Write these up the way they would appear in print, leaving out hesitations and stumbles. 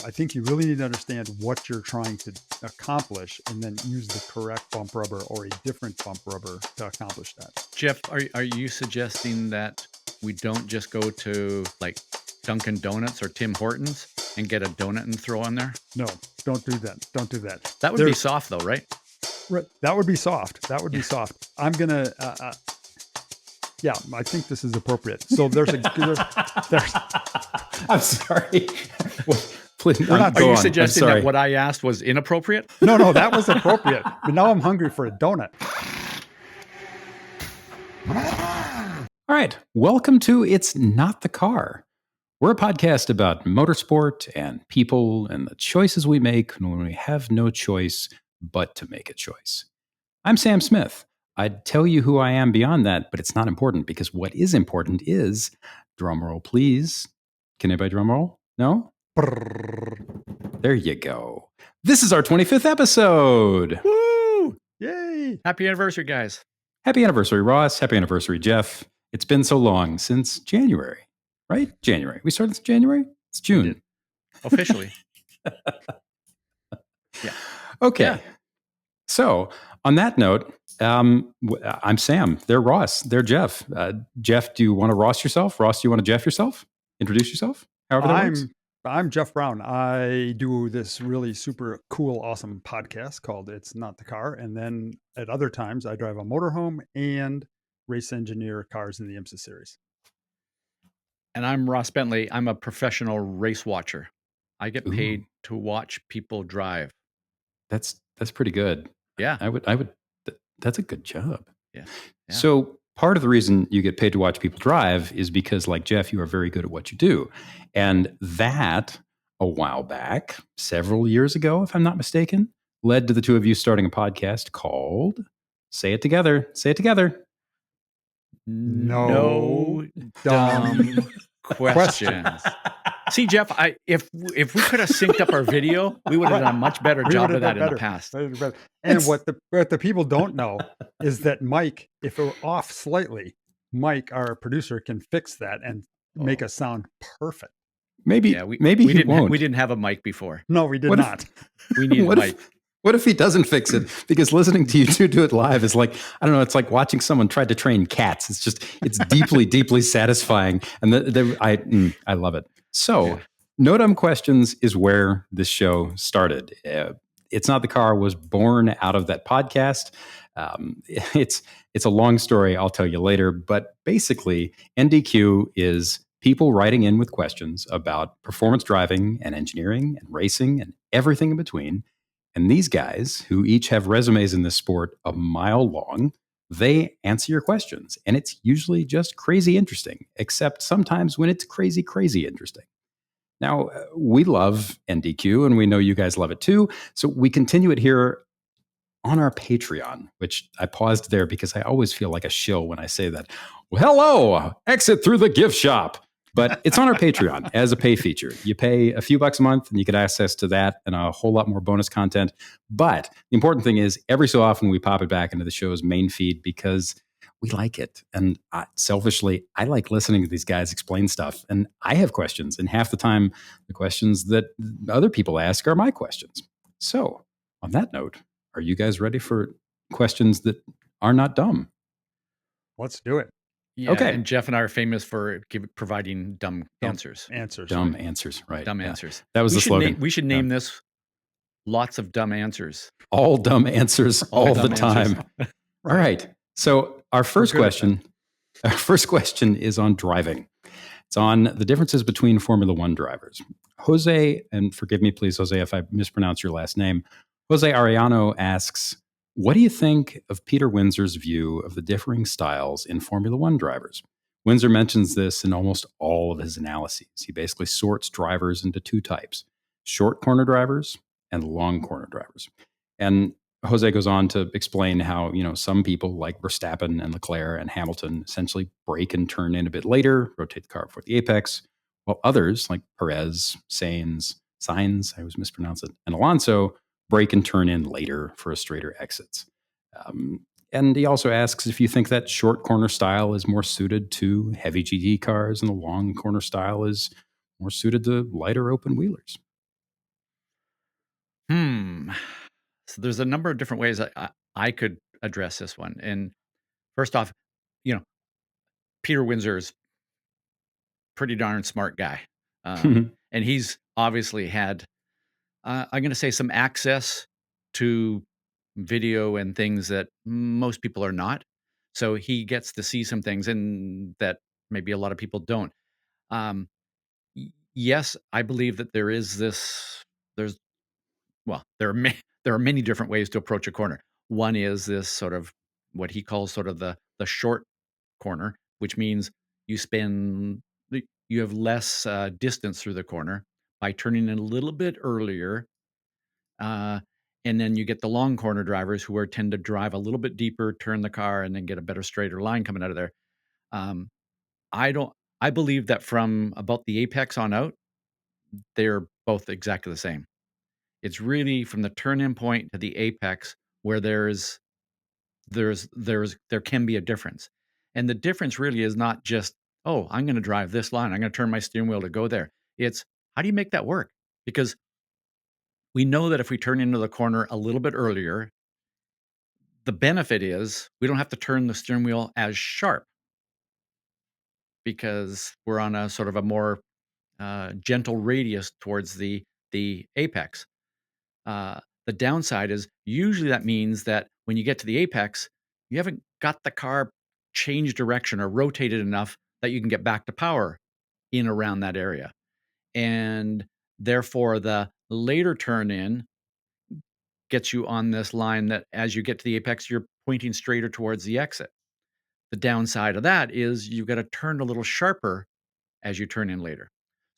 I think you really need to understand what you're trying to accomplish and then use the correct bump rubber or a different bump rubber to accomplish that. Jeff, are you suggesting that we don't just go to like Dunkin' Donuts or Tim Hortons and get a donut and throw on there? No, don't do that. Don't do that. That would be soft though, right? That would be soft. That would be soft. I'm going to, yeah, I think this is appropriate. So there's I'm sorry. Please, are you suggesting that what I asked was inappropriate? No, that was appropriate. But now I'm hungry for a donut. All right. Welcome to It's Not the Car. We're a podcast about motorsport and people and the choices we make when we have no choice but to make a choice. I'm Sam Smith. I'd tell you who I am beyond that, but it's not important because what is important is, drumroll please. Can anybody drumroll? No? There you go. This is our 25th episode. Woo! Yay! Happy anniversary, guys. Happy anniversary, Ross. Happy anniversary, Jeff. It's been so long since January, right? January. We started in January? It's June. Officially. Yeah. Okay. Yeah. So on that note, I'm Sam. They're Ross. They're Jeff. Jeff, do you want to Ross yourself? Ross, do you want to Jeff yourself? Introduce yourself? However that works. I'm Jeff Brown. I do this really super cool, awesome podcast called It's Not the Car. And then at other times, I drive a motorhome and race engineer cars in the IMSA series. And I'm Ross Bentley. I'm a professional race watcher. I get paid to watch people drive. That's pretty good. Yeah. I would. That's a good job. Yeah. So part of the reason you get paid to watch people drive is because, like Jeff, you are very good at what you do. And that, a while back, several years ago, if I'm not mistaken, led to the two of you starting a podcast called Say It Together. Say it together. No dumb questions. See, Jeff, if we could have synced up our video, we would have done a much better job of that in the past. And what the people don't know is that Mike, if we're off slightly, Mike, our producer, can fix that and make us sound perfect. Maybe we he won't. We didn't have a mic before. No, we did not. We need a mic. What if he doesn't fix it? Because listening to you two do it live is like, I don't know, it's like watching someone try to train cats. It's deeply, deeply satisfying. And I love it. So, No Dumb Questions is where this show started. It's Not the Car was born out of that podcast. It's a long story. I'll tell you later. But basically, NDQ is people writing in with questions about performance driving and engineering and racing and everything in between. And these guys, who each have resumes in this sport a mile long, they answer your questions. And it's usually just crazy interesting, except sometimes when it's crazy, crazy interesting. Now, we love NDQ, and we know you guys love it too. So we continue it here on our Patreon, which I paused there because I always feel like a shill when I say that. Well, hello, exit through the gift shop. But it's on our Patreon as a pay feature. You pay a few bucks a month and you get access to that and a whole lot more bonus content. But the important thing is every so often we pop it back into the show's main feed because we like it. And selfishly, I like listening to these guys explain stuff. And I have questions. And half the time, the questions that other people ask are my questions. So on that note, are you guys ready for questions that are not dumb? Let's do it. Yeah, okay. And Jeff and I are famous for providing dumb answers. Dumb answers, right. Dumb answers. That was the slogan. We should name this Lots of Dumb Answers. All dumb answers all the time. All right. So our first question is on driving. It's on the differences between Formula One drivers. Jose, and forgive me, please, Jose, if I mispronounce your last name, Jose Arellano asks, what do you think of Peter Windsor's view of the differing styles in Formula One drivers? Windsor mentions this in almost all of his analyses. He basically sorts drivers into two types, short corner drivers and long corner drivers. And Jose goes on to explain how, some people like Verstappen and Leclerc and Hamilton essentially brake and turn in a bit later, rotate the car before the apex, while others like Perez, Sainz, I always mispronounce it, and Alonso brake and turn in later for a straighter exits. And he also asks if you think that short corner style is more suited to heavy GT cars and the long corner style is more suited to lighter open wheelers. Hmm. So there's a number of different ways I could address this one. And first off, you know, Peter Windsor's pretty darn smart guy. And he's obviously had, I'm going to say, some access to video and things that most people are not. So he gets to see some things and that maybe a lot of people don't. Um, yes, I believe that there is this, there's, well, there are many different ways to approach a corner. One is this sort of what he calls sort of the short corner, which means you spend you have less distance through the corner by turning in a little bit earlier, uh, and then you get the long corner drivers who are tend to drive a little bit deeper, turn the car, and then get a better straighter line coming out of there. Um, I don't. I believe that from about the apex on out, they're both exactly the same. It's really from the turn-in point to the apex where there can be a difference. And the difference really is not just, oh, I'm going to drive this line. I'm going to turn my steering wheel to go there. It's how do you make that work? Because we know that if we turn into the corner a little bit earlier, the benefit is we don't have to turn the steering wheel as sharp because we're on a sort of a more gentle radius towards the apex. The downside is usually that means that when you get to the apex, you haven't got the car changed direction or rotated enough that you can get back to power in around that area. And therefore, the later turn in gets you on this line that as you get to the apex, you're pointing straighter towards the exit. The downside of that is you've got to turn a little sharper as you turn in later.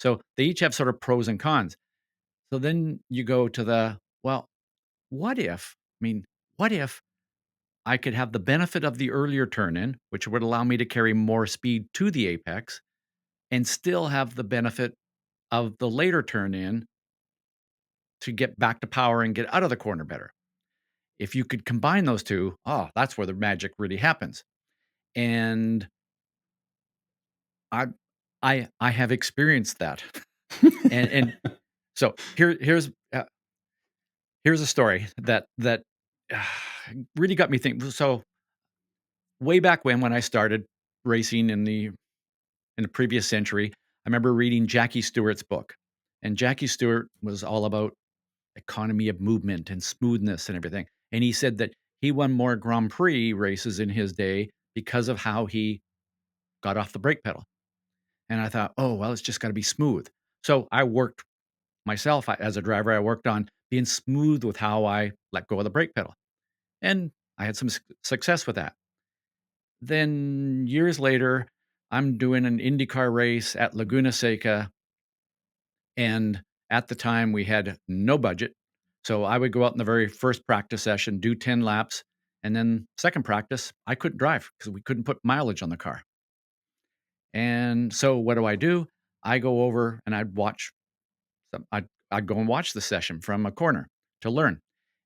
So they each have sort of pros and cons. So then you go to well, what if, I mean, what if I could have the benefit of the earlier turn in, which would allow me to carry more speed to the apex and still have the benefit of the later turn in to get back to power and get out of the corner better. If you could combine those two, oh, that's where the magic really happens. And I I have experienced that. And so here's a story that really got me thinking. So way back when I started racing in the previous century, I remember reading Jackie Stewart's book. And Jackie Stewart was all about economy of movement and smoothness and everything. And he said that he won more Grand Prix races in his day because of how he got off the brake pedal. And I thought, oh, well, it's just got to be smooth. So I worked myself as a driver, I worked on being smooth with how I let go of the brake pedal. And I had some success with that. Then years later, I'm doing an IndyCar race at Laguna Seca. And at the time, we had no budget. So I would go out in the very first practice session, do 10 laps. And then, second practice, I couldn't drive because we couldn't put mileage on the car. And so, what do? I go over and I'd watch, I'd go and watch the session from a corner to learn.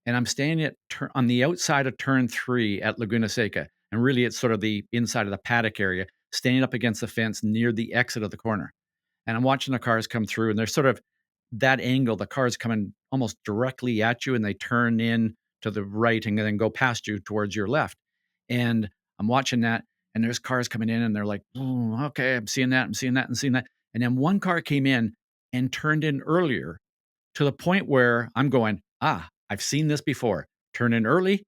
And I'm standing on the outside of turn 3 at Laguna Seca. And really, it's sort of the inside of the paddock area, standing up against the fence near the exit of the corner. And I'm watching the cars come through, and they're sort of that angle. The cars coming almost directly at you, and they turn in to the right and then go past you towards your left. And I'm watching that, and there's cars coming in, and they're like, oh, okay, I'm seeing that, I'm seeing that, and seeing that. And then one car came in and turned in earlier to the point where I'm going, I've seen this before. Turn in early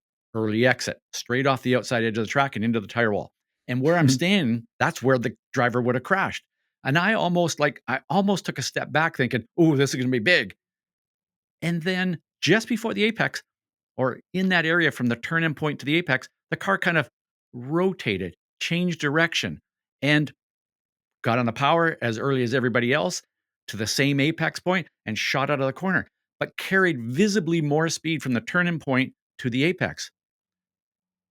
exit, straight off the outside edge of the track and into the tire wall. And where I'm standing, that's where the driver would have crashed. And I almost took a step back thinking, oh, this is going to be big. And then just before the apex, or in that area from the turn-in point to the apex, the car kind of rotated, changed direction, and got on the power as early as everybody else to the same apex point and shot out of the corner, but carried visibly more speed from the turn-in point to the apex.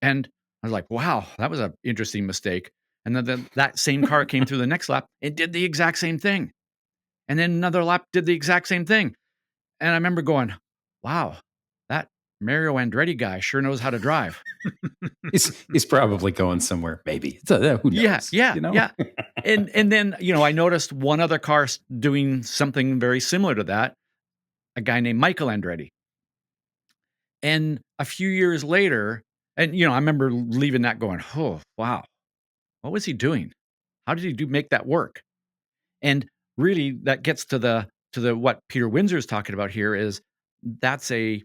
And I was like, wow, that was an interesting mistake. And then that same car came through the next lap and did the exact same thing. And then another lap did the exact same thing. And I remember going, wow, that Mario Andretti guy sure knows how to drive. He's probably going somewhere, maybe. So, who knows? Yeah. And then, I noticed one other car doing something very similar to that, a guy named Michael Andretti. And a few years later, and I remember leaving that going, oh wow, what was he doing? How did he make that work? And really, that gets to the what Peter Windsor's talking about here is that's a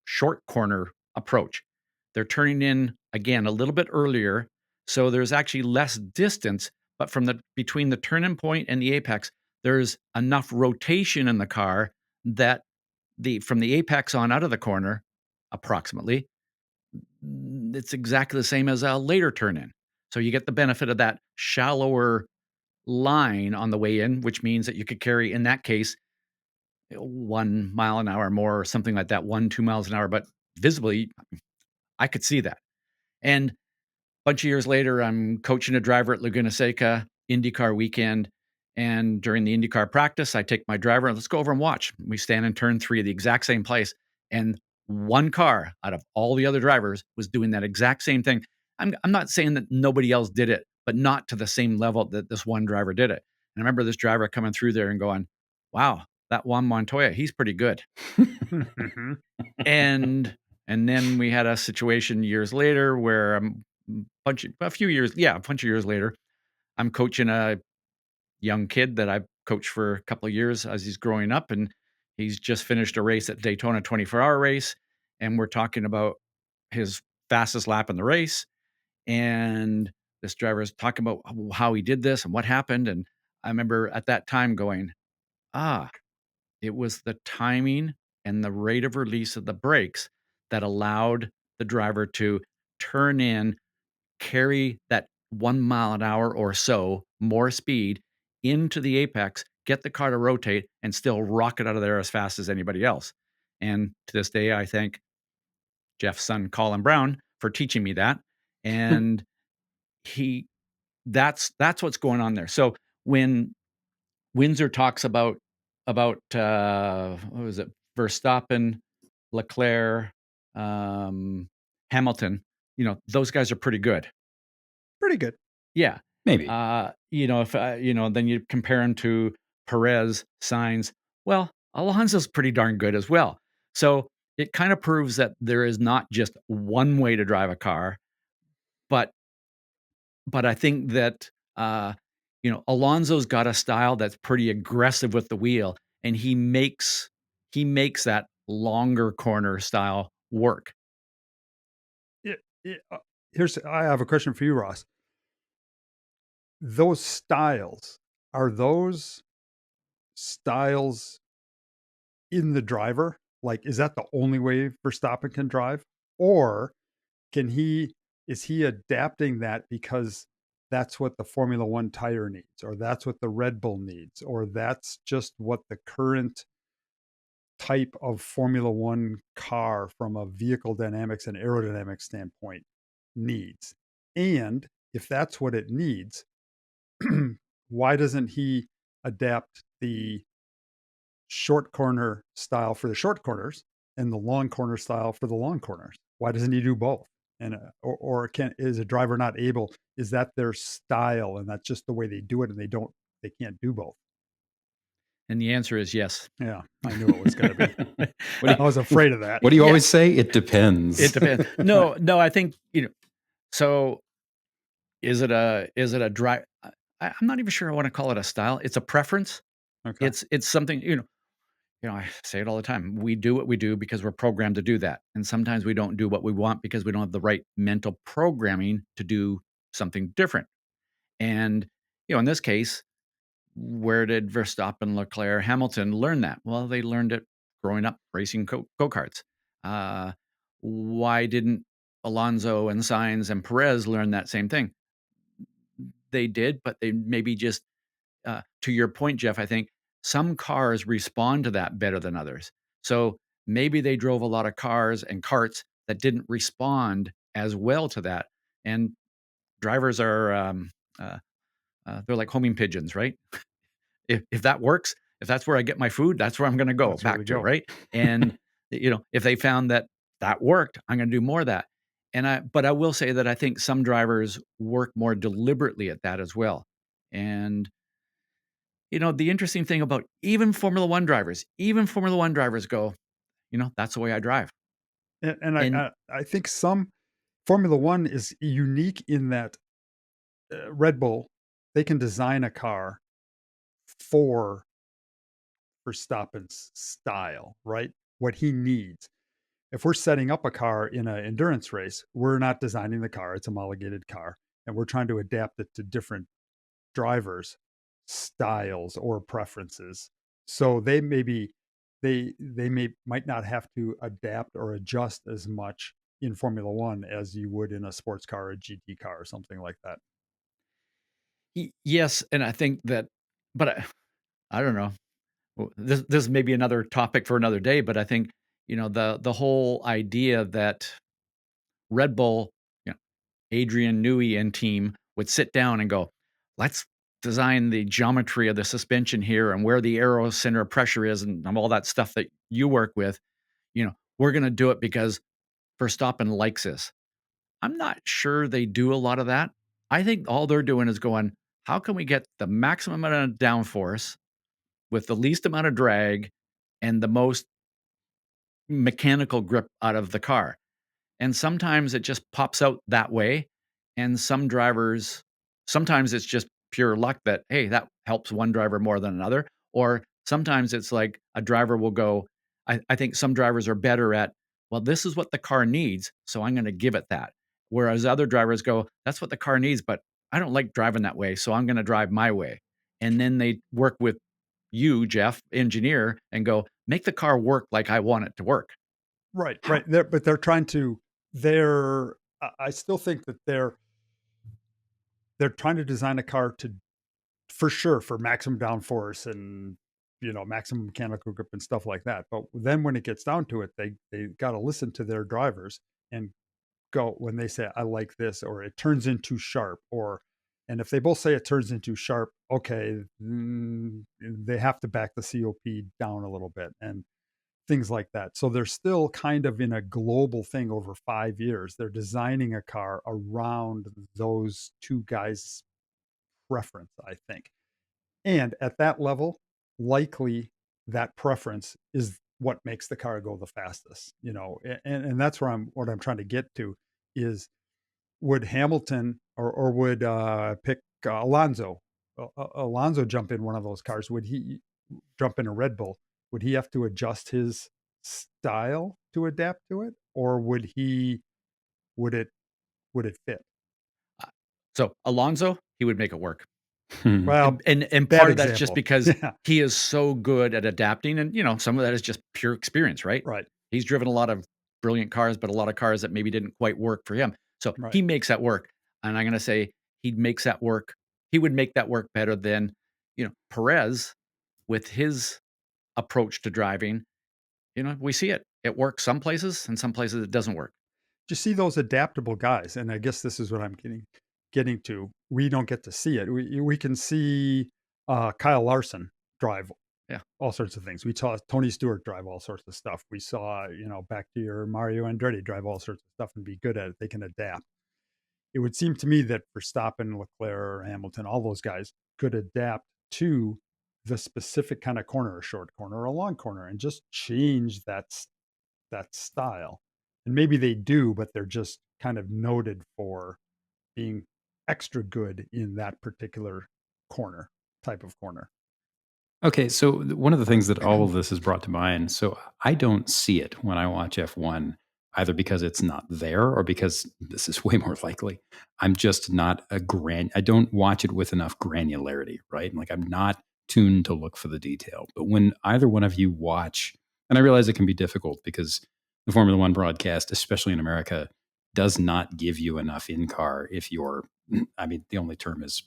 short corner approach. They're turning in again a little bit earlier, so there's actually less distance, but from the between the turn-in point and the apex, there's enough rotation in the car that the from the apex on out of the corner, approximately, it's exactly the same as a later turn in. So you get the benefit of that shallower line on the way in, which means that you could carry, in that case, 1 mile an hour more or something like that, 1, 2 miles an hour. But visibly, I could see that. And a bunch of years later, I'm coaching a driver at Laguna Seca IndyCar weekend. And during the IndyCar practice, I take my driver and let's go over and watch. We stand in turn 3 at the exact same place. And one car out of all the other drivers was doing that exact same thing. I'm not saying that nobody else did it, but not to the same level that this one driver did it. And I remember this driver coming through there and going, wow, that Juan Montoya, he's pretty good. And then we had a situation years later where a bunch of years later, I'm coaching a young kid that I've coached for a couple of years as he's growing up, and he's just finished a race at Daytona 24-hour race, and we're talking about his fastest lap in the race, and this driver is talking about how he did this and what happened, and I remember at that time going, ah, it was the timing and the rate of release of the brakes that allowed the driver to turn in, carry that 1 mile an hour or so more speed into the apex, get the car to rotate, and still rocket out of there as fast as anybody else. And to this day, I thank Jeff's son, Colin Brown, for teaching me that. And he that's what's going on there. So when Windsor talks about what was it? Verstappen, Leclerc, Hamilton. Those guys are pretty good. Pretty good. Yeah. Maybe. If then you compare him to Perez, Sainz. Well, Alonso's pretty darn good as well. So it kind of proves that there is not just one way to drive a car, but I think that Alonso's got a style that's pretty aggressive with the wheel, and he makes that longer corner style work. It, I have a question for you, Ross. Those styles, are those styles in the driver? Like, is that the only way Verstappen can drive? Or is he adapting that because that's what the Formula One tire needs, or that's what the Red Bull needs, or that's just what the current type of Formula One car from a vehicle dynamics and aerodynamics standpoint needs? And if that's what it needs, why doesn't he adapt the short corner style for the short corners and the long corner style for the long corners? Why doesn't he do both? And or is a driver not able? Is that their style and that's just the way they do it, and they can't do both? And the answer is yes. Yeah, I knew it was going to be. What I was afraid of that. do you always say? It depends. It depends. No, I think, so is it a drive? I'm not even sure I want to call it a style. It's a preference. Okay. It's something, I say it all the time. We do what we do because we're programmed to do that. And sometimes we don't do what we want because we don't have the right mental programming to do something different. And, in this case, where did Verstappen, Leclerc, Hamilton learn that? Well, they learned it growing up racing go-karts. Uh, why didn't Alonso and Sainz and Perez learn that same thing? They did, but they maybe just, to your point, Jeff, I think some cars respond to that better than others. So maybe they drove a lot of cars and karts that didn't respond as well to that. And drivers are, they're like homing pigeons, right? If that works, if that's where I get my food, that's where I'm going to go That's where we back to, go. right? And if they found that worked, I'm going to do more of that. But I will say that I think some drivers work more deliberately at that as well. And the interesting thing about even Formula One drivers go, that's the way I drive. And And I think some Formula One is unique in that Red Bull, they can design a car for Verstappen's style, right? What he needs. If we're setting up a car in an endurance race, we're not designing the car; it's a homologated car, and we're trying to adapt it to different drivers' styles or preferences. So they might not have to adapt or adjust as much in Formula One as you would in a sports car, or a GT car, or something like that. yes, and I think that, but I don't know. Well, this may be another topic for another day, but I think, the whole idea that Red Bull, you know, Adrian Newey and team would sit down and go, "Let's design the geometry of the suspension here and where the aero center of pressure is and all that stuff that you work with. We're gonna do it because Verstappen likes this." I'm not sure they do a lot of that. I think all they're doing is going, "How can we get the maximum amount of downforce with the least amount of drag and the most mechanical grip out of the car?" And sometimes it just pops out that way. And sometimes it's just pure luck that, hey, that helps one driver more than another. Or sometimes it's like a driver will go, I think some drivers are better at, well, this is what the car needs. So I'm going to give it that. Whereas other drivers go, that's what the car needs, but I don't like driving that way. So I'm going to drive my way. And then they work with you, Jeff, engineer, and go, make the car work like I want it to work. Right, How? right. But they're trying to. They're. I still think that they're trying to design a car to, for sure, for maximum downforce and maximum mechanical grip and stuff like that. But then when it gets down to it, they got to listen to their drivers and go when they say I like this, or it turns in too sharp, or and if they both say it turns into sharp, okay, they have to back the COP down a little bit and things like that. So they're still kind of in a global thing over 5 years. They're designing a car around those two guys' preference, I think. And at that level, likely that preference is what makes the car go the fastest, and that's where what I'm trying to get to is would Hamilton or would pick Alonso? Alonso jump in one of those cars? Would he jump in a Red Bull? Would he have to adjust his style to adapt to it, or would it would it fit? Uh, So Alonso, he would make it work. Hmm. And Well, and bad part of that's just example. because Yeah, he is so good at adapting and, some of that is just pure experience, right? right, He's driven a lot of brilliant cars, but a lot of cars that maybe didn't quite work for him. So right. he makes that work. And I'm gonna say he would make that work better than, Perez with his approach to driving. We see it. It works some places and some places it doesn't work. Just see those adaptable guys, and I guess this is what I'm getting to. We don't get to see it. We can see Kyle Larson drive Yeah. all sorts of things. We saw Tony Stewart drive all sorts of stuff. We saw, back to your Mario Andretti drive all sorts of stuff and be good at it. They can adapt. It would seem to me that Verstappen, Leclerc, Hamilton, all those guys could adapt to the specific kind of corner, a short corner, or a long corner, and just change that style. And maybe they do, but they're just kind of noted for being extra good in that particular corner type of corner. Okay, so one of the things that all of this has brought to mind, so I don't see it when I watch F1, either because it's not there or because this is way more likely. I'm just not I don't watch it with enough granularity, right? Like I'm not tuned to look for the detail. But when either one of you watch, and I realize it can be difficult because the Formula One broadcast, especially in America, does not give you enough in car if you're, I mean, the only term is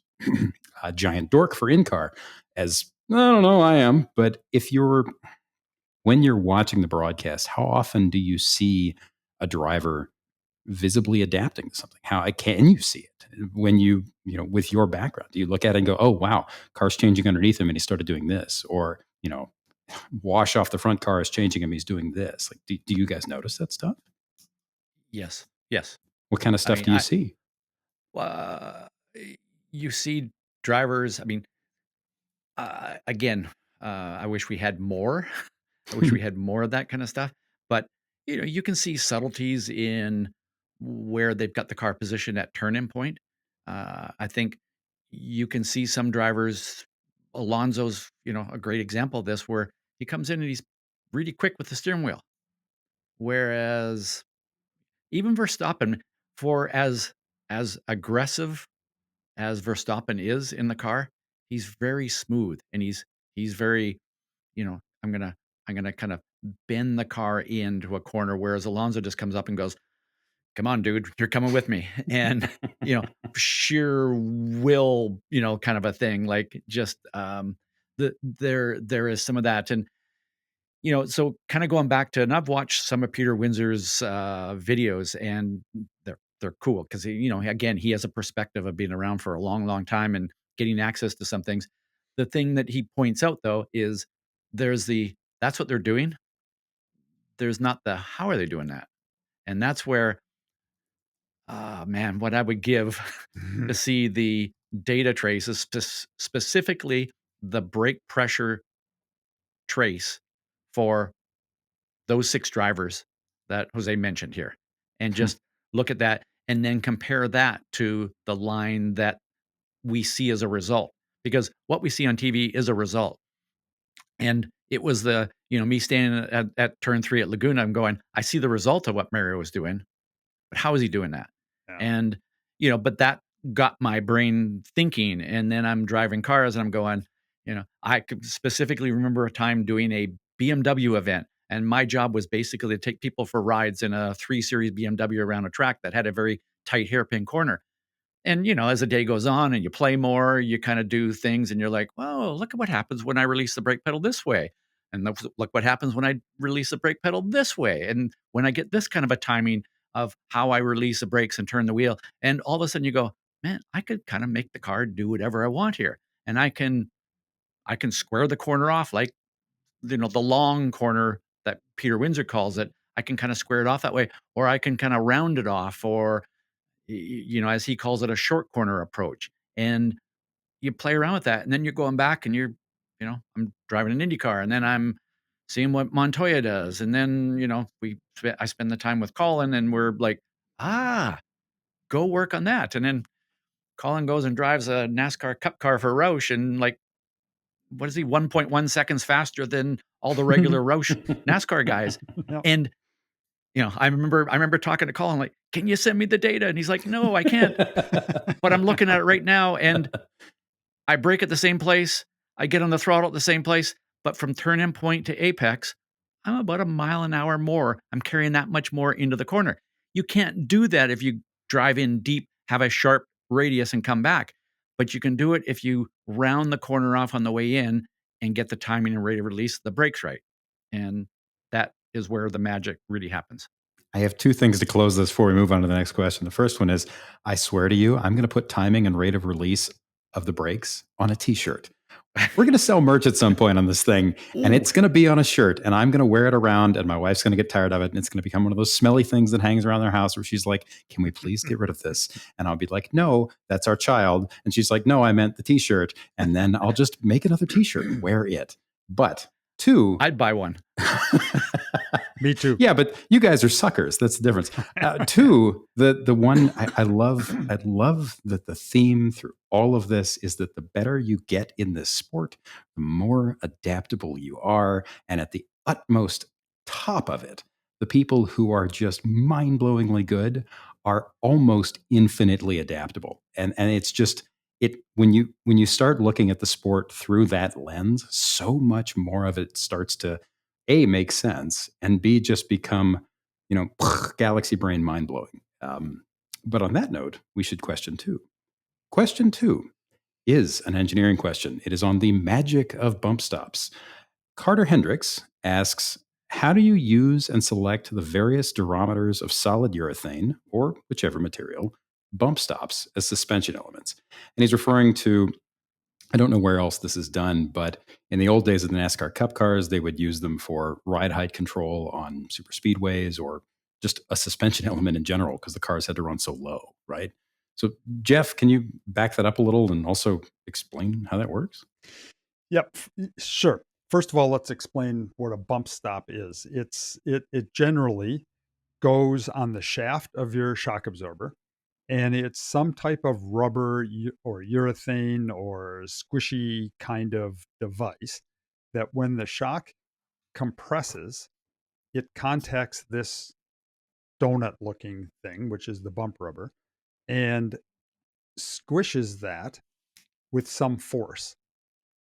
a giant dork for in car, as I don't know, I am. But when you're watching the broadcast, how often do you see a driver visibly adapting to something? How can you see it when with your background? Do you look at it and go, oh, wow, car's changing underneath him and he started doing this? Or, wash off the front car is changing him, he's doing this. Like, do you guys notice that stuff? Yes. Yes. What kind of I stuff mean, do you see? uh, you see drivers. I mean, again, I wish we had more. I wish we had more of that kind of stuff. But you can see subtleties in where they've got the car positioned at turn-in point. I think you can see some drivers. Alonso's, a great example of this, where he comes in and he's really quick with the steering wheel, whereas even Verstappen, for as aggressive as Verstappen is in the car, he's very smooth and he's very, I'm gonna kind of bend the car into a corner, whereas Alonso just comes up and goes, "Come on, dude, you're coming with me." And, you know, sheer will, kind of a thing, like just there is some of that. And, so kind of going back to, and I've watched some of Peter Windsor's videos, and they're cool because again, he has a perspective of being around for a long, long time and getting access to some things. The thing that he points out though is there's that's what they're doing. There's not the how are they doing that? And that's where, man, what I would give to see the data traces, specifically the brake pressure trace for those 6 drivers that Jose mentioned here, and just look at that and then compare that to the line that we see as a result. Because what we see on TV is a result. And it was me standing at turn 3 at Laguna, I'm going, I see the result of what Mario was doing, but how is he doing that? Yeah. And, but that got my brain thinking. And then I'm driving cars and I'm going, I could specifically remember a time doing a BMW event. And my job was basically to take people for rides in a 3 Series BMW around a track that had a very tight hairpin corner. And, as the day goes on and you play more, you kind of do things and you're like, whoa, look at what happens when I release the brake pedal this way. And look what happens when I release the brake pedal this way. And when I get this kind of a timing of how I release the brakes and turn the wheel. And all of a sudden you go, man, I could kind of make the car do whatever I want here. And I can square the corner off like, the long corner that Peter Windsor calls it. I can kind of square it off that way, or I can kind of round it off, or as he calls it, a short corner approach. And you play around with that. And then you're going back and I'm driving an Indy car and then I'm seeing what Montoya does. And then, I spend the time with Colin and we're like, go work on that. And then Colin goes and drives a NASCAR Cup car for Roush and like, what is he, 1.1 seconds faster than all the regular Roush NASCAR guys. Yep. And I remember talking to Colin, like, can you send me the data? And he's like, no, I can't. But I'm looking at it right now and I brake at the same place. I get on the throttle at the same place, but from turn-in point to apex, I'm about a mile an hour more. I'm carrying that much more into the corner. You can't do that if you drive in deep, have a sharp radius and come back. But you can do it if you round the corner off on the way in and get the timing and rate of release of the brakes right. And that is where the magic really happens. I have 2 things to close this before we move on to the next question. The first one is, I swear to you, I'm going to put timing and rate of release of the brakes on a t-shirt. We're going to sell merch at some point on this thing, and it's going to be on a shirt, and I'm going to wear it around, and my wife's going to get tired of it, and it's going to become one of those smelly things that hangs around their house where she's like, can we please get rid of this? And I'll be like, no, that's our child. And she's like, no, I meant the t-shirt. And then I'll just make another t-shirt, wear it. But 2, I'd buy one. Me too. Yeah, but you guys are suckers. That's the difference. 2, the one I love that the theme through all of this is that the better you get in this sport, the more adaptable you are. And at the utmost top of it, the people who are just mind-blowingly good are almost infinitely adaptable. And it's just when you start looking at the sport through that lens, so much more of it starts to A, make sense, and B, just become, galaxy brain mind blowing. But on that note, we should question 2. Question 2 is an engineering question. It is on the magic of bump stops. Carter Hendricks asks, how do you use and select the various durometers of solid urethane, or whichever material, bump stops as suspension elements? And he's referring to, I don't know where else this is done, but in the old days of the NASCAR Cup cars, they would use them for ride height control on super speedways or just a suspension element in general because the cars had to run so low, right? So, Jeff, can you back that up a little and also explain how that works? Yep. Sure. first of all, let's explain what a bump stop is. It generally goes on the shaft of your shock absorber, and it's some type of rubber or urethane or squishy kind of device that when the shock compresses, it contacts this donut looking thing, which is the bump rubber, and squishes that with some force.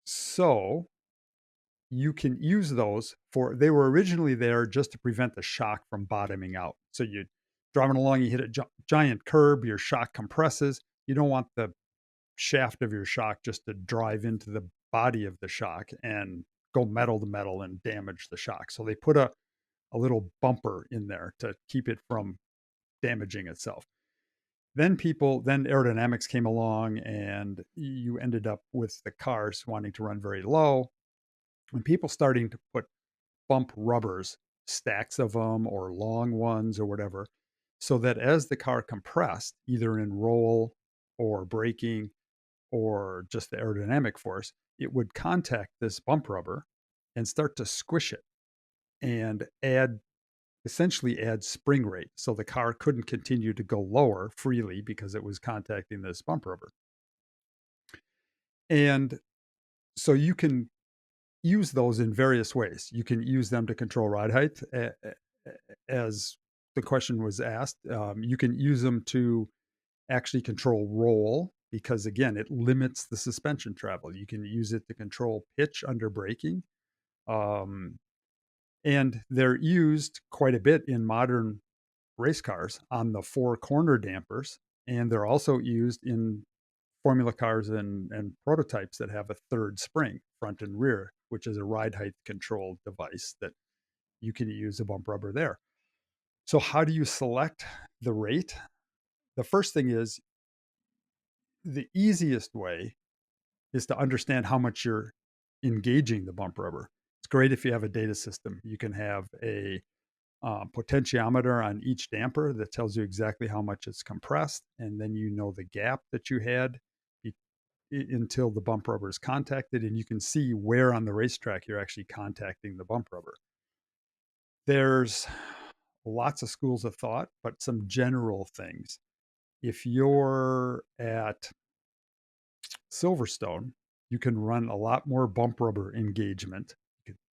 So you can use those for, they were originally there just to prevent the shock from bottoming out. So you're driving along, you hit a giant curb, your shock compresses. You don't want the shaft of your shock just to drive into the body of the shock and go metal to metal and damage the shock. So they put a little bumper in there to keep it from damaging itself. Then aerodynamics came along and you ended up with the cars wanting to run very low, and people starting to put bump rubbers, stacks of them or long ones or whatever, so that as the car compressed, either in roll or braking or just the aerodynamic force, it would contact this bump rubber and start to squish it and essentially add spring rate. So the car couldn't continue to go lower freely because it was contacting this bump rubber. And so you can use those in various ways. You can use them to control ride height, as the question was asked. You can use them to actually control roll because, again, it limits the suspension travel. You can use it to control pitch under braking. And they're used quite a bit in modern race cars on the four corner dampers. And they're also used in formula cars and prototypes that have a third spring, front and rear, which is a ride height control device that you can use a bump rubber there. So, how do you select the rate? The first thing is, the easiest way is to understand how much you're engaging the bump rubber. It's great if you have a data system. You can have a potentiometer on each damper that tells you exactly how much it's compressed, and then you know the gap that you had until the bump rubber is contacted, and you can see where on the racetrack you're actually contacting the bump rubber. There's lots of schools of thought, but some general things. If you're at Silverstone, you can run a lot more bump rubber engagement,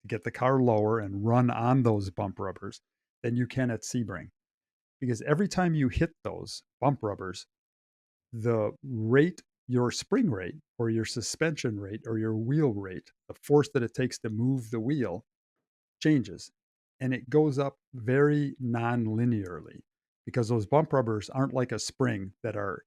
get the car lower and run on those bump rubbers than you can at Sebring. Because every time you hit those bump rubbers, the rate, your spring rate or your suspension rate or your wheel rate, the force that it takes to move the wheel changes. And it goes up very non-linearly because those bump rubbers aren't like a spring that are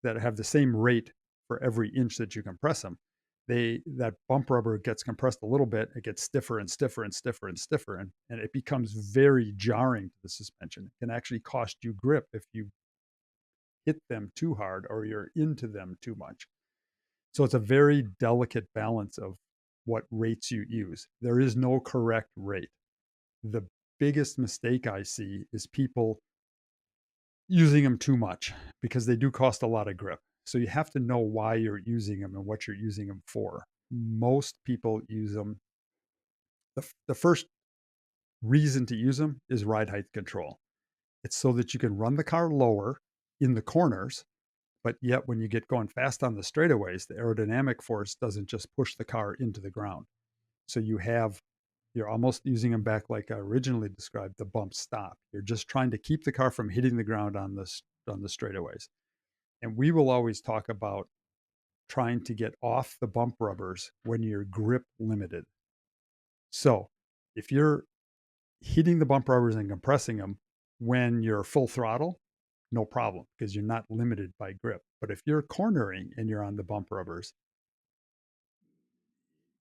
that have the same rate for every inch that you compress them. That bump rubber gets compressed a little bit, it gets stiffer and stiffer and stiffer and stiffer, and it becomes very jarring to the suspension. It can actually cost you grip if you hit them too hard or you're into them too much. So it's a very delicate balance of what rates you use. There is no correct rate. The biggest mistake I see is people using them too much because they do cost a lot of grip. So you have to know why you're using them and what you're using them for. Most people use them. The first reason to use them is ride height control. It's so that you can run the car lower in the corners, but yet when you get going fast on the straightaways, the aerodynamic force doesn't just push the car into the ground. So you're almost using them back like I originally described, the bump stop. You're just trying to keep the car from hitting the ground on the straightaways. And we will always talk about trying to get off the bump rubbers when you're grip limited. So if you're hitting the bump rubbers and compressing them when you're full throttle, no problem because you're not limited by grip. But if you're cornering and you're on the bump rubbers,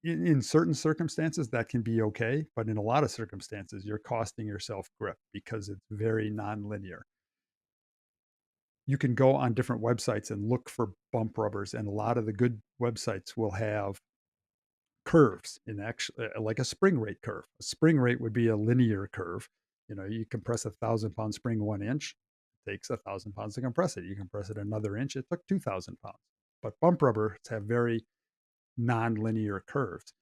in certain circumstances that can be okay, but in a lot of circumstances you're costing yourself grip because it's very nonlinear. You can go on different websites and look for bump rubbers, and a lot of the good websites will have curves in actually like a spring rate curve. A spring rate would be a linear curve. You know, you compress 1,000-pound spring 1 inch, it takes 1,000 pounds to compress it. You compress it another inch, it took 2,000 pounds. But bump rubbers have very non-linear curves.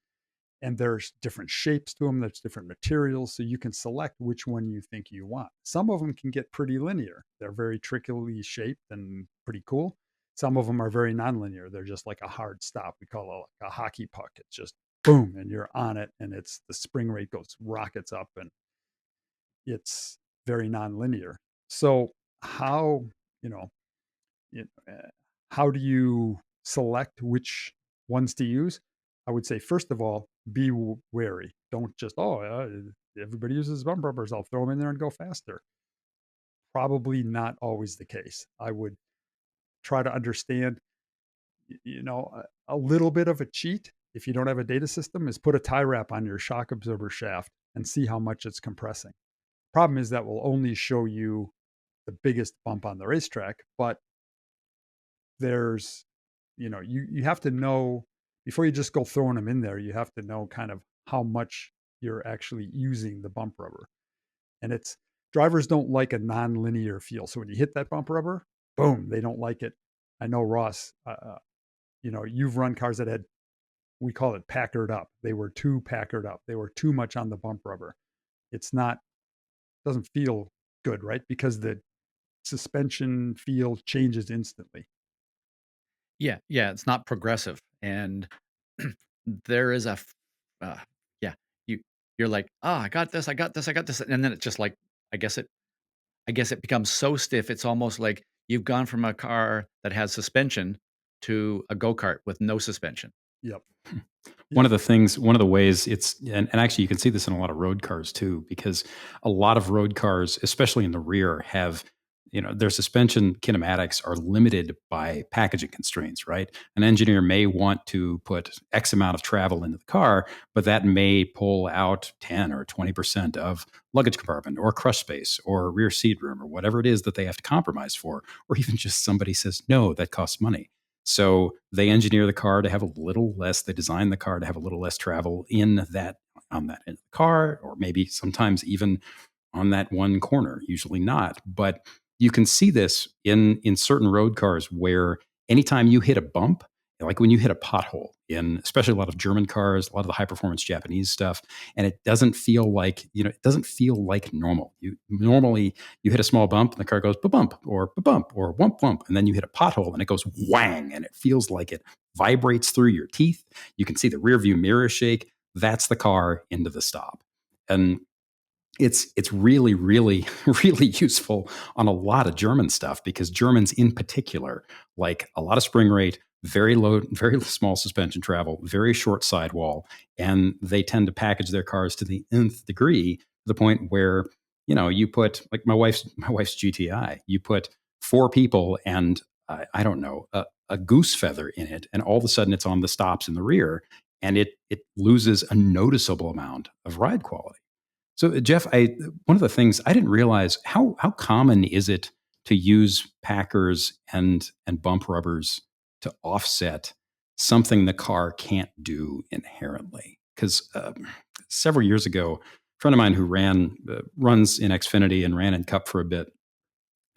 and there's different shapes to them. There's different materials, so you can select which one you think you want. Some of them can get pretty linear. They're very trickily shaped and pretty cool. Some of them are very nonlinear. They're just like a hard stop. We call it like a hockey puck. It's just boom, and you're on it, and it's the spring rate goes rockets up, and it's very nonlinear. So how you know how do you select which ones to use? I would say first of all, be wary. Don't just everybody uses bump rubbers. I'll throw them in there and go faster. Probably not always the case. I would try to understand. A little bit of a cheat if you don't have a data system is put a tie wrap on your shock absorber shaft and see how much it's compressing. Problem is that will only show you the biggest bump on the racetrack, but there's you have to know before you just go throwing them in there. You have to know kind of how much you're actually using the bump rubber, and it's drivers don't like a non-linear feel. So when you hit that bump rubber, boom, they don't like it. I know Ross. You've run cars that had, we call it packered up. They were too packered up. They were too much on the bump rubber. It's not, doesn't feel good, right? Because the suspension feel changes instantly. Yeah, yeah, it's not progressive, and there is uh, yeah, you you're like, "Ah, I got this, I got this, I got this," and then it's just like, I guess it I guess it becomes so stiff, it's almost like you've gone from a car that has suspension to a go-kart with no suspension. Yep. One Yep. of the things, one of the ways it's, and actually you can see this in a lot of road cars too, because a lot of road cars, especially in the rear, have, their suspension kinematics are limited by packaging constraints, right? An engineer may want to put X amount of travel into the car, but that may pull out 10 or 20% of luggage compartment or crush space or rear seat room or whatever it is that they have to compromise for, or even just somebody says, no, that costs money. So they engineer the car to have a little less, they design the car to have a little less travel in that, on that end of the car, or maybe sometimes even on that one corner, usually not. But you can see this in certain road cars where anytime you hit a bump, like when you hit a pothole in especially a lot of German cars, a lot of the high performance Japanese stuff, and it doesn't feel like, it doesn't feel like normal. You normally you hit a small bump and the car goes ba-bump or ba-bump or wump wump, and then you hit a pothole and it goes whang, and it feels like it vibrates through your teeth. You can see the rear view mirror shake. That's the car into the stop. And it's really really useful on a lot of German stuff, because Germans in particular like a lot of spring rate, very low, very small suspension travel, very short sidewall, and they tend to package their cars to the nth degree, to the point where you put, like my wife's GTI, you put four people and I don't know, a goose feather in it, and all of a sudden it's on the stops in the rear, and it loses a noticeable amount of ride quality. So, Jeff, one of the things I didn't realize, how common is it to use packers and bump rubbers to offset something the car can't do inherently? Because several years ago, a friend of mine who runs in Xfinity and ran in Cup for a bit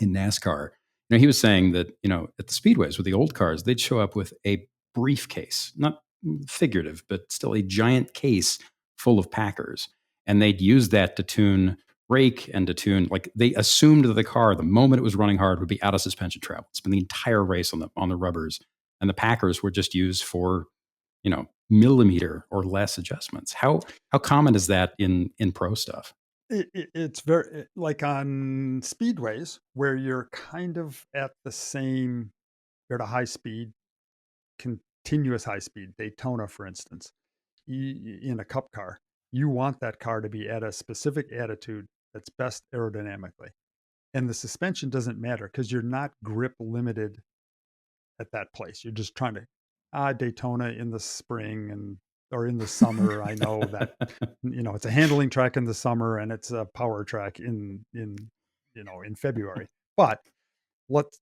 in NASCAR, he was saying that at the speedways with the old cars, they'd show up with a briefcase, not figurative, but still a giant case full of packers, and they'd use that to tune brake and to tune, like they assumed that the car, the moment it was running hard, would be out of suspension travel. It's been the entire race on the rubbers, and the packers were just used for millimeter or less adjustments. How common is that in pro stuff? It's very like on speedways where you're kind of at the same, you're at a high speed, continuous high speed. Daytona, for instance, in a cup car, you want that car to be at a specific attitude that's best aerodynamically. And the suspension doesn't matter because you're not grip limited at that place. You're just trying to Daytona in the spring and or in the summer. I know that it's a handling track in the summer and it's a power track in February. But let's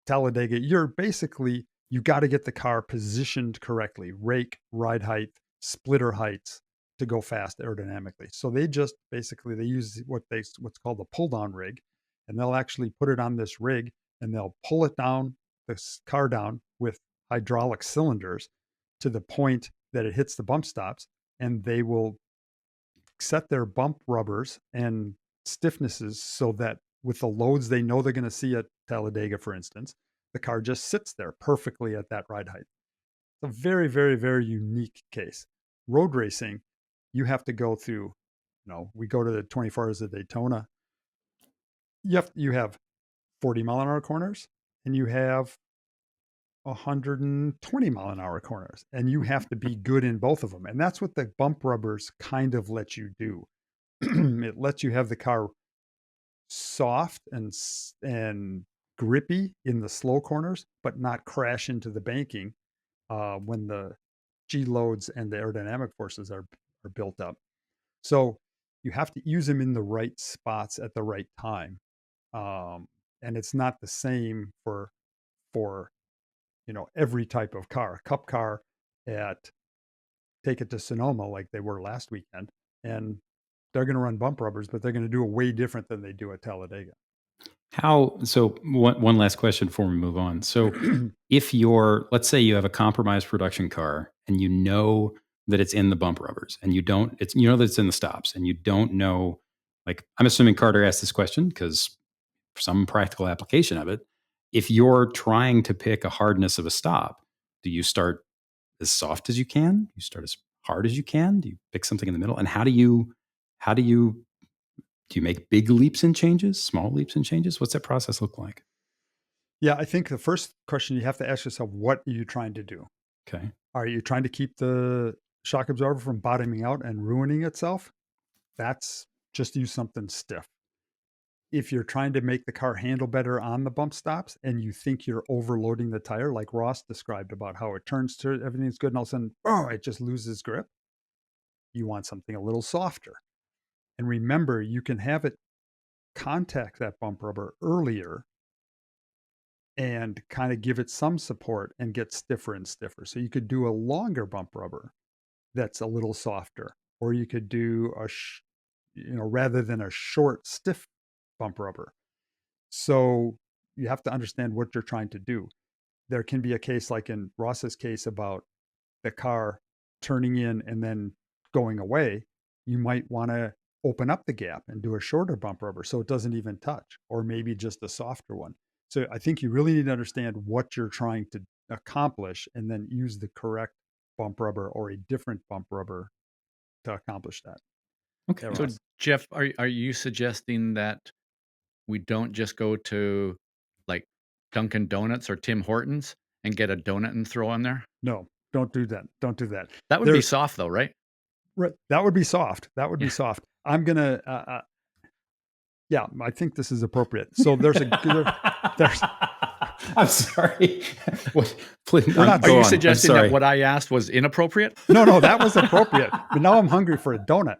Talladega. You're basically, you got to get the car positioned correctly, rake, ride height, splitter heights to go fast aerodynamically. So they just basically they use what's called a pull down rig, and they'll actually put it on this rig and they'll pull it down, this car down with hydraulic cylinders to the point that it hits the bump stops, and they will set their bump rubbers and stiffnesses so that with the loads they know they're going to see at Talladega, for instance, the car just sits there perfectly at that ride height. It's a very, very, very unique case. Road racing, you have to go through, we go to the 24 Hours of Daytona. You have 40-mile-an-hour corners, and you have 120-mile-an-hour corners, and you have to be good in both of them. And that's what the bump rubbers kind of let you do. It lets you have the car soft and grippy in the slow corners, but not crash into the banking when the G loads and the aerodynamic forces are built up. So you have to use them in the right spots at the right time, and it's not the same for every type of car. A cup car at take it to Sonoma like they were last weekend, and they're going to run bump rubbers, but they're going to do it way different than they do at Talladega. So one last question before we move on. So if let's say you have a compromised production car and you know that it's in the bump rubbers and you that it's in the stops and you don't know, like, I'm assuming Carter asked this question because for some practical application of it, if you're trying to pick a hardness of a stop, do you start as soft as you can? Do you start as hard as you can? Do you pick something in the middle? And how do you make big leaps and changes, small leaps and changes? What's that process look like? Yeah, I think the first question you have to ask yourself, what are you trying to do? Okay. Are you trying to keep the shock absorber from bottoming out and ruining itself? That's just use something stiff. If you're trying to make the car handle better on the bump stops and you think you're overloading the tire, like Ross described about how it turns to everything's good and all of a sudden, it just loses grip. You want something a little softer. And remember, you can have it contact that bump rubber earlier and kind of give it some support and get stiffer and stiffer. So you could do a longer bump rubber that's a little softer, or you could do rather than a short, stiff bump rubber. So you have to understand what you're trying to do. There can be a case like in Ross's case about the car turning in and then going away. You might want to open up the gap and do a shorter bump rubber so it doesn't even touch, or maybe just a softer one. So I think you really need to understand what you're trying to accomplish and then use the correct bump rubber or a different bump rubber to accomplish that. Okay. Yeah, So, Ross. Jeff, are you suggesting that we don't just go to like Dunkin' Donuts or Tim Hortons and get a donut and throw on there? No, don't do that. Don't do that. That would be soft, though, right? That would be soft. That would be Yeah. soft. I'm gonna. Yeah, I think this is appropriate. So there's. I'm sorry. What, please, not- Are you go on. suggesting that what I asked was inappropriate? No, that was appropriate. But now I'm hungry for a donut.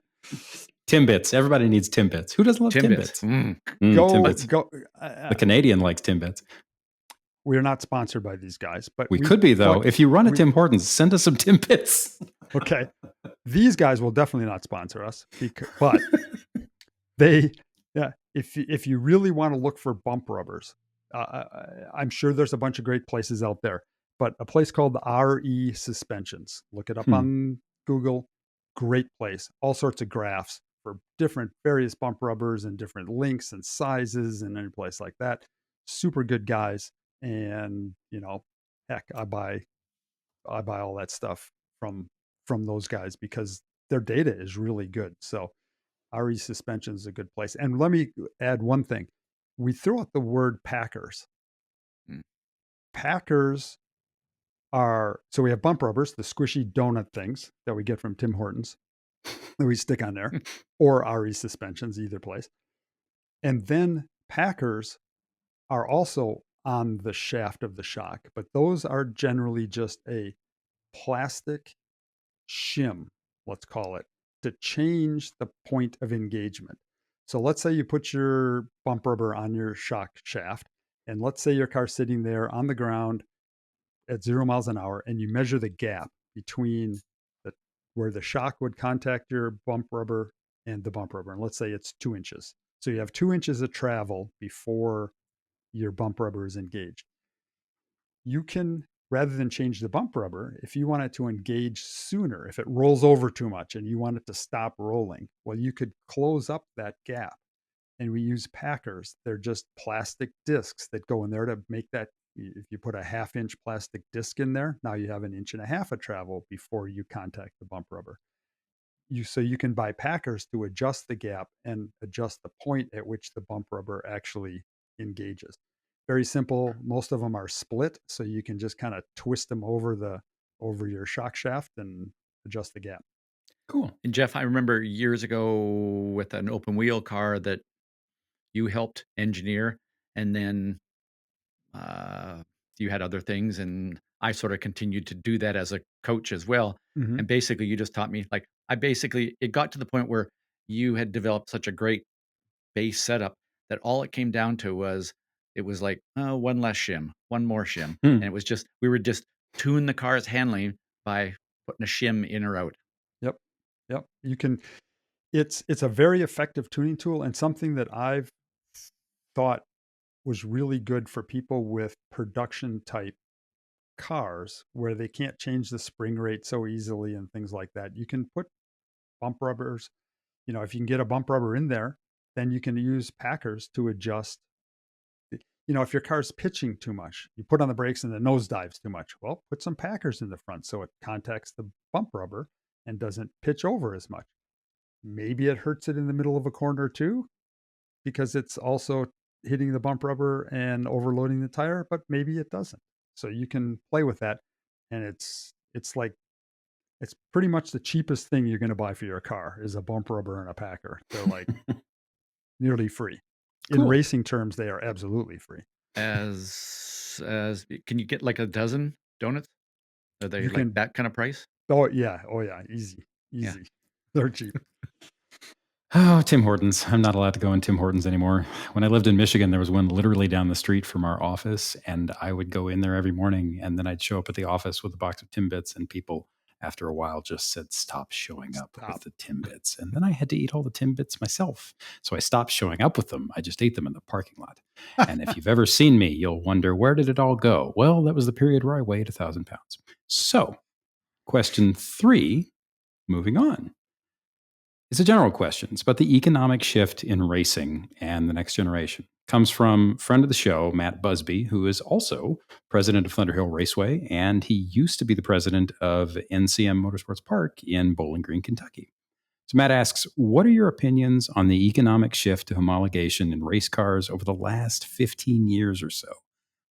Timbits. Everybody needs Timbits. Who doesn't love Timbits? Timbits. Go. The Canadian likes Timbits. We're not sponsored by these guys, but We could be, though. If you run a Tim Hortons, send us some Timbits. Okay, these guys will definitely not sponsor us, but they. Yeah, if you really want to look for bump rubbers, I'm sure there's a bunch of great places out there, but a place called RE Suspensions. Look it up on Google. Great place. All sorts of graphs for different various bump rubbers and different lengths and sizes and any place like that. Super good guys. And heck, I buy all that stuff from those guys because their data is really good. So RE Suspension is a good place. And let me add one thing. We throw out the word Packers. Packers so we have bump rubbers, the squishy donut things that we get from Tim Hortons that we stick on there, or RE Suspensions, either place. And then Packers are also on the shaft of the shock, but those are generally just a plastic shim, let's call it, to change the point of engagement. So let's say you put your bump rubber on your shock shaft, and let's say your car's sitting there on the ground at 0 miles an hour, and you measure the gap between where the shock would contact your bump rubber and the bump rubber. And let's say it's 2 inches. So you have 2 inches of travel before your bump rubber is engaged. You can rather than change the bump rubber, if you want it to engage sooner, if it rolls over too much and you want it to stop rolling, well, you could close up that gap. And we use packers. They're just plastic discs that go in there to make that. If you put a 1/2 inch plastic disc in there, now you have 1.5 inches of travel before you contact the bump rubber. So you can buy packers to adjust the gap and adjust the point at which the bump rubber actually engages. Very simple. Most of them are split, so you can just kind of twist them over your shock shaft and adjust the gap. Cool. And Jeff, I remember years ago with an open wheel car that you helped engineer, and then uh, you had other things, and I sort of continued to do that as a coach as well. Hmm. And basically, you just taught me like it got to the point where you had developed such a great base setup that all it came down to was it was like, oh, one less shim, one more shim, and Hmm. it was just we would just tune the car's handling by putting a shim in or out. Yep, yep. You can. It's a very effective tuning tool and something that I've thought was really good for people with production type cars where they can't change the spring rate so easily and things like that. You can put bump rubbers, if you can get a bump rubber in there, then you can use packers to adjust. If your car's pitching too much, you put on the brakes and the nose dives too much. Well, put some packers in the front so it contacts the bump rubber and doesn't pitch over as much. Maybe it hurts it in the middle of a corner too, because it's also hitting the bump rubber and overloading the tire, but maybe it doesn't. So you can play with that, and it's pretty much the cheapest thing you're going to buy for your car is a bump rubber and a packer. They're like nearly free. In Cool. racing terms, they are absolutely free. As can you get like a dozen donuts? Are they You like can that kind of price? oh yeah, easy, Yeah. easy. They're cheap. Oh, Tim Hortons. I'm not allowed to go in Tim Hortons anymore. When I lived in Michigan, there was one literally down the street from our office, and I would go in there every morning, and then I'd show up at the office with a box of Timbits, and people, after a while, just said, "Stop showing up with Stop. the Timbits." And then I had to eat all the Timbits myself. So I stopped showing up with them. I just ate them in the parking lot. And if you've ever seen me, you'll wonder, where did it all go? Well, that was the period where I weighed 1,000 pounds. So, question 3, moving on. It's a general question. It's about the economic shift in racing and the next generation. Comes from friend of the show, Matt Busby, who is also president of Thunder Hill Raceway, and he used to be the president of NCM Motorsports Park in Bowling Green, Kentucky. So Matt asks, what are your opinions on the economic shift to homologation in race cars over the last 15 years or so?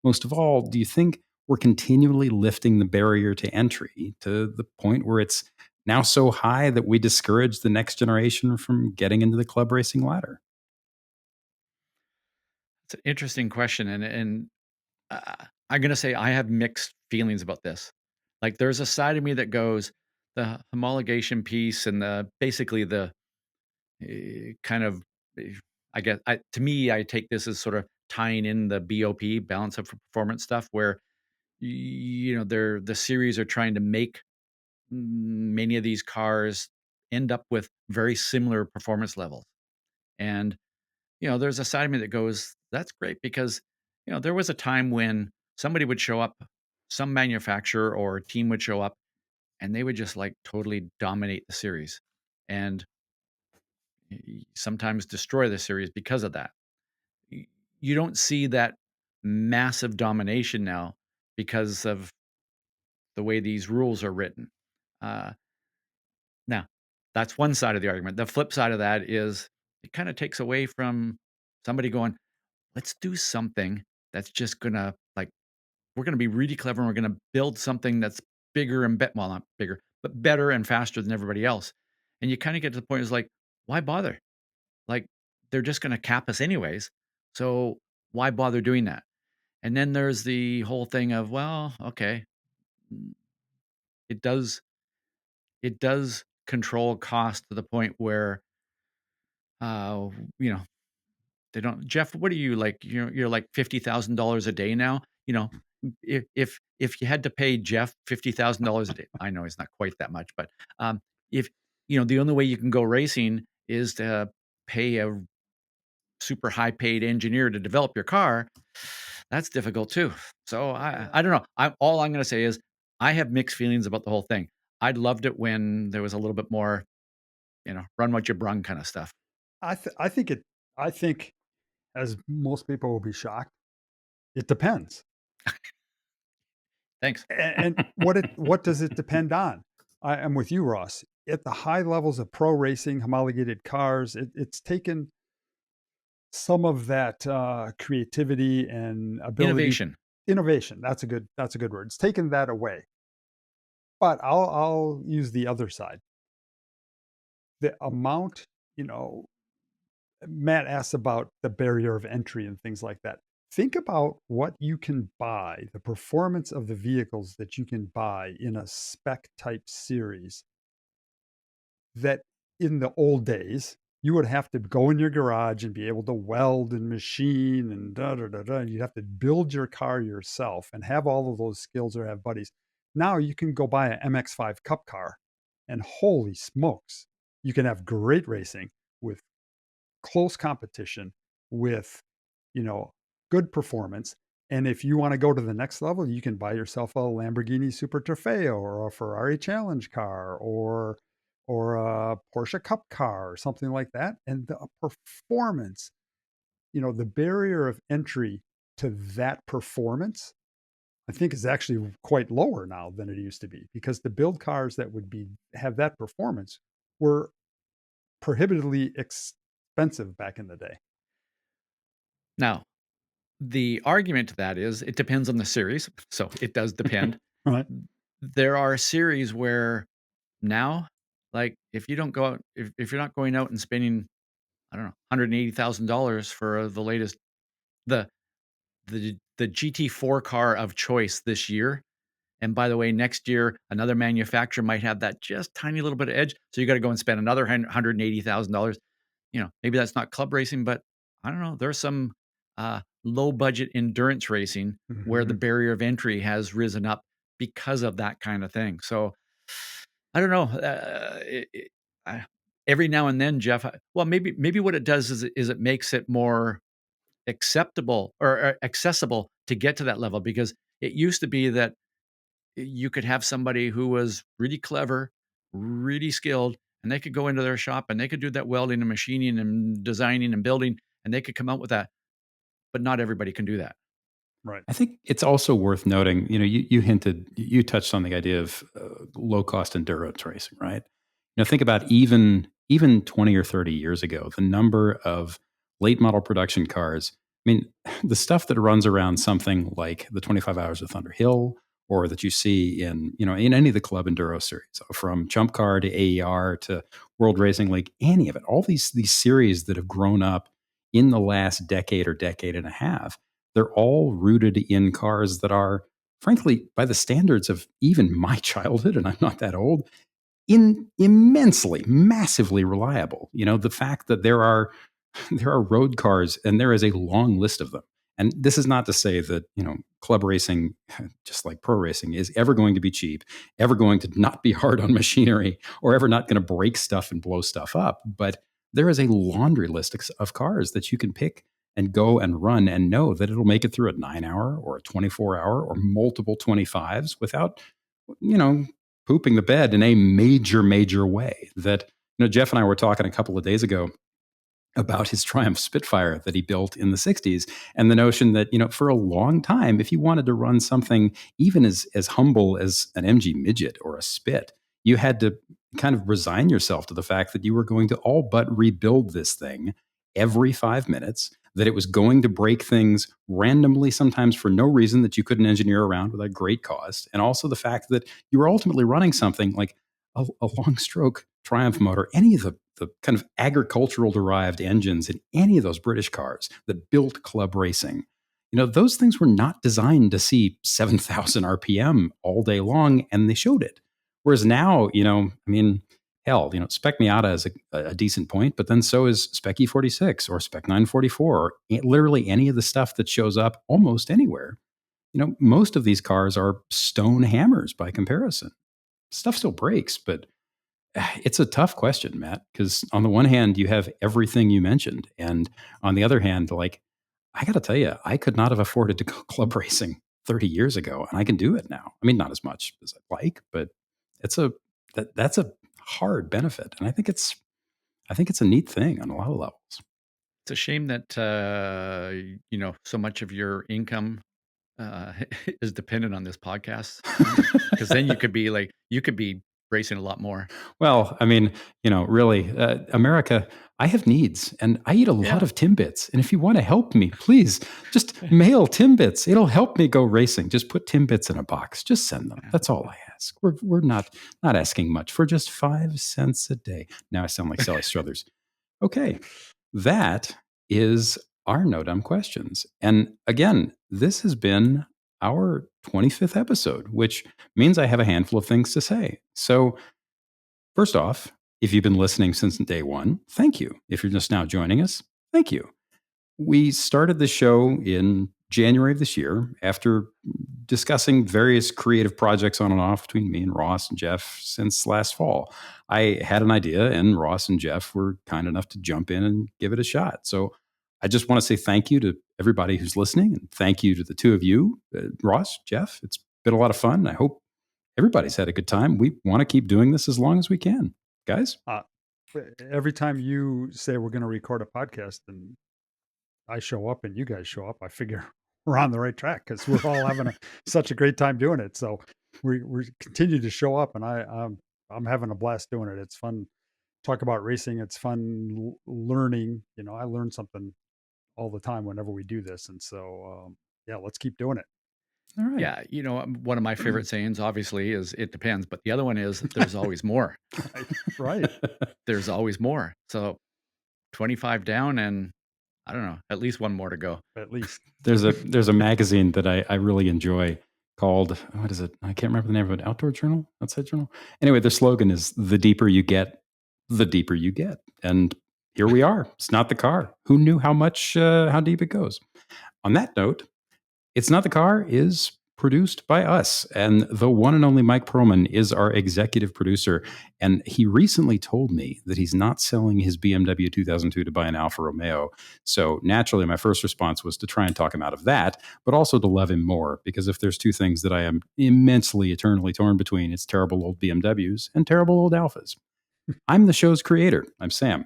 Most of all, do you think we're continually lifting the barrier to entry to the point where it's now so high that we discourage the next generation from getting into the club racing ladder? It's an interesting question, and I'm gonna say I have mixed feelings about this. Like, there's a side of me that goes, the homologation piece and the basically the kind of, eh, I guess, to me, I take this as sort of tying in the BOP, balance of performance stuff, where they're the series are trying to make many of these cars end up with very similar performance levels. And there's a side of me that goes, that's great because, there was a time when somebody would show up, some manufacturer or team would show up, and they would just like totally dominate the series and sometimes destroy the series because of that. You don't see that massive domination now because of the way these rules are written. Uh, Now, that's one side of the argument. The flip side of that is it kind of takes away from somebody going, let's do something that's just gonna like we're gonna be really clever and we're gonna build something that's bigger and well, not bigger, but better and faster than everybody else. And you kind of get to the point is like, why bother? Like they're just gonna cap us anyways. So why bother doing that? And then there's the whole thing of, well, okay, mm, it does it does control cost to the point where uh you know they don't. Jeff, what are you like? You're like $50,000 a day now. If you had to pay Jeff $50,000 a day, I know it's not quite that much, but if the only way you can go racing is to pay a super high paid engineer to develop your car, That's difficult too. So Yeah. I don't know. All I'm going to say is I have mixed feelings about the whole thing. I loved it when there was a little bit more, run what you brung kind of stuff. I think it. I think, as most people will be shocked, it depends. Thanks. And what does it depend on? I am with you, Ross. At the high levels of pro racing, homologated cars, it's taken some of that creativity and ability, Innovation. innovation. That's a good word. It's taken that away. But I'll use the other side. The amount, you know, Matt asked about the barrier of entry and things like that. Think about what you can buy, the performance of the vehicles that you can buy in a spec type series that in the old days you would have to go in your garage and be able to weld and machine and da da da da. You'd have to build your car yourself and have all of those skills or have buddies. Now you can go buy an MX5 Cup car, and holy smokes, you can have great racing with close competition, with you know good performance. And if you want to go to the next level, you can buy yourself a Lamborghini Super Trofeo or a Ferrari Challenge car or a Porsche Cup car or something like that. And the performance, the barrier of entry to that performance, I think is actually quite lower now than it used to be, because the build cars that would be have that performance were prohibitively expensive back in the day. Now, the argument to that is it depends on the series. So it does depend. Right. There are series where now, like if you don't go out, if you're not going out and spending, I don't know, $180,000 for the latest, the the GT4 car of choice this year. And by the way, next year another manufacturer might have that just tiny little bit of edge. So you got to go and spend another $180,000. Maybe that's not club racing, but I don't know. There's some low budget endurance racing where the Mhm. barrier of entry has risen up because of that kind of thing. So I don't know. I, every now and then, Jeff. Well, maybe what it does is it makes it more acceptable or accessible to get to that level, because it used to be that you could have somebody who was really clever, really skilled, and they could go into their shop and they could do that welding and machining and designing and building, and they could come out with that. But not everybody can do that. Right. I think it's also worth noting, you hinted, you touched on the idea of low cost endurance racing, right? Think about even 20 or 30 years ago, the number of late model production cars. I mean, the stuff that runs around something like the 25 Hours of Thunder Hill, or that you see in any of the club enduro series, from Chump Car to AER to World Racing League, any of it, all these series that have grown up in the last decade or decade and a half, they're all rooted in cars that are, frankly, by the standards of even my childhood, and I'm not that old, immensely, massively reliable. The fact that there are there are road cars, and there is a long list of them. And this is not to say that club racing, just like pro racing, is ever going to be cheap, ever going to not be hard on machinery, or ever not going to break stuff and blow stuff up. But there is a laundry list of cars that you can pick and go and run and know that it'll make it through a 9 hour or a 24 hour or multiple 25s without, you know, pooping the bed in a major way. That, Jeff and I were talking a couple of days ago about his Triumph Spitfire that he built in the 60s, and the notion that, for a long time, if you wanted to run something even as humble as an MG Midget or a Spit, you had to kind of resign yourself to the fact that you were going to all but rebuild this thing every 5 minutes, that it was going to break things randomly, sometimes for no reason that you couldn't engineer around without great cost, and also the fact that you were ultimately running something like a long stroke Triumph motor, any of the kind of agricultural derived engines in any of those British cars that built club racing, those things were not designed to see 7,000 RPM all day long, and they showed it. Whereas now, hell, Spec Miata is a decent point, but then so is Spec E46 or Spec 944, or literally any of the stuff that shows up almost anywhere. Most of these cars are stone hammers by comparison. Stuff still breaks, but it's a tough question, Matt, because on the one hand, you have everything you mentioned. And on the other hand, like, I got to tell you, I could not have afforded to go club racing 30 years ago, and I can do it now. I mean, not as much as I'd like, but that's a hard benefit, and I think it's a neat thing on a lot of levels. It's a shame that so much of your income is dependent on this podcast, because then you could be racing a lot more. Well, I mean, really, America, I have needs and I eat a lot Yeah. of Timbits. And if you want to help me, please just mail Timbits. It'll help me go racing. Just put Timbits in a box. Just send them. That's all I ask. We're not asking much for just 5 cents a day. Now I sound like Sally Struthers. Okay. That is our No Dumb Questions. And again, this has been our 25th episode, which means I have a handful of things to say. So, first off, if you've been listening since day one, thank you. If you're just now joining us, thank you. We started the show in January of this year after discussing various creative projects on and off between me and Ross and Jeff since last fall. I had an idea, and Ross and Jeff were kind enough to jump in and give it a shot. So I just want to say thank you to everybody who's listening, and thank you to the two of you, Ross, Jeff. It's been a lot of fun. I hope everybody's had a good time. We want to keep doing this as long as we can, guys. Every time you say we're going to record a podcast and I show up and you guys show up, I figure we're on the right track because we're all having such a great time doing it. So we continue to show up, and I'm having a blast doing it. It's fun. Talk about racing. It's fun learning. I learn something all the time whenever we do this, and so yeah, let's keep doing it. All right. Yeah, one of my favorite sayings, obviously, is "it depends," but the other one is "there's always more." Right. There's always more. So 25 down, and I don't know, at least one more to go. At least there's a magazine that I really enjoy called, what is it? I can't remember the name of it. Outdoor Journal, Outside Journal. Anyway, the slogan is "the deeper you get, the deeper you get." And here we are. It's Not the Car. Who knew how deep it goes? On that note, It's Not the Car is produced by us, and the one and only Mike Perlman is our executive producer. And he recently told me that he's not selling his BMW 2002 to buy an Alfa Romeo. So naturally, my first response was to try and talk him out of that, but also to love him more, because if there's two things that I am immensely, eternally torn between, it's terrible old BMWs and terrible old Alfas. I'm the show's creator. I'm Sam.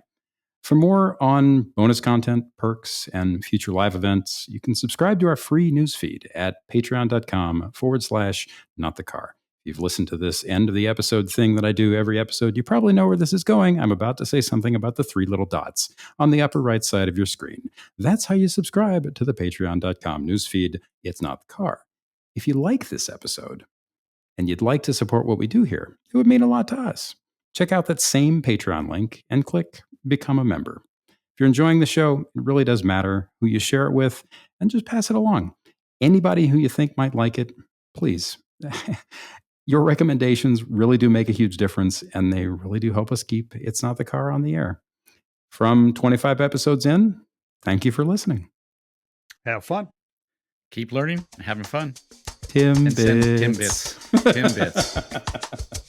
For more on bonus content, perks, and future live events, you can subscribe to our free newsfeed at patreon.com/notthecar. If you've listened to this end of the episode thing that I do every episode, you probably know where this is going. I'm about to say something about the 3 little dots on the upper right side of your screen. That's how you subscribe to the patreon.com newsfeed. It's Not the Car. If you like this episode and you'd like to support what we do here, it would mean a lot to us. Check out that same Patreon link and click Become a Member. If you're enjoying the show, it really does matter who you share it with, and just pass it along. Anybody who you think might like it, please. Your recommendations really do make a huge difference, and they really do help us keep It's Not the Car on the air. From 25 episodes in, thank you for listening. Have fun. Keep learning and having fun. Timbits. And send Timbits. Timbits.